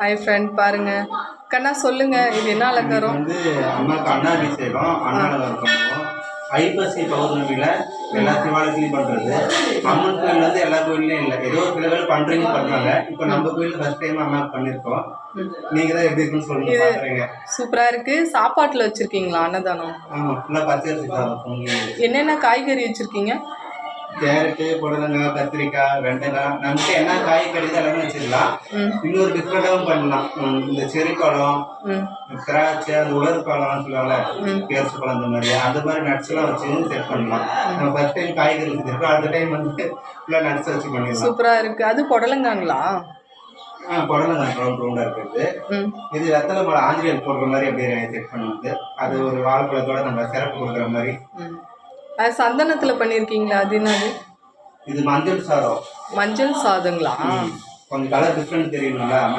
Hi friend பாருங்க. கண்ணா சொல்லுங்க, இது என்ன அலங்காரம்? வந்து அம்மாவுக்கு அன்னாபிஷேகம், அன்னாலங்காரம் பண்ணுவோம். ஐப்பசி பௌர்ணமியில எல்லா சிவாலயத்திலையும் பண்றது. அம்மன் கோயில் வந்து எல்லா கோயிலையும் இல்லை, ஏதோ சில பேர் பண்றீங்க பண்றாங்க. இப்போ நம்ம கோயில் ஃபர்ஸ்ட் டைம் அம்மாவுக்கு பண்ணிருக்கோம். நீங்க தான் எப்படி இருக்குன்னு சொல்லுங்க பாக்குறீங்க. சூப்பரா இருக்கு. சாப்பாட்டுல வச்சிருக்கீங்களா அன்னதானம்? ஆமா, ஃபுல்லா பச்சரிசி சாதம். என்னென்ன காய்கறி வச்சிருக்கீங்க? கேரட்டு, புடலங்காய், கத்திரிக்காய், வெண்டைக்காய், நமக்கு என்ன காய் கிடைக்குது எல்லாமே வச்சிடலாம். இன்னொரு டிஃப்ரெண்டாகவும் பண்ணலாம். இந்த செரி பழம், திராட்சை, அந்த உலர் பழம்னு சொல்லுவாங்கல்ல, பேரிச்ச பழம், அந்த மாதிரி நட்ஸ் எல்லாம் வச்சு செட் பண்ணலாம். நம்ம ஃபர்ஸ்ட் டைம் காய்கறி வச்சிருக்கோம், அடுத்த டைம் வந்து ஃபுல்லா நட்ஸ் வச்சு பண்ணிடலாம். சூப்பரா இருக்கு. அது புடலங்காங்களா? புடலங்காய் ரவுண்டா இருக்குது. இது வெத்தலை பழம் ஆஞ்சநேயர் போடுற மாதிரி அப்படியே செட் பண்ணுது. அது ஒரு வாழைப்பழத்தோட நம்ம சிறப்பு கொடுக்குற மாதிரி. அது சந்தனத்துல பண்ணிருக்கீங்களா? அது என்னது? இது மஞ்சள் சாதம். மஞ்சள் சாதங்களா? கொஞ்சம் கலர் டிஃப்ரெண்ட் தெரியுங்களா?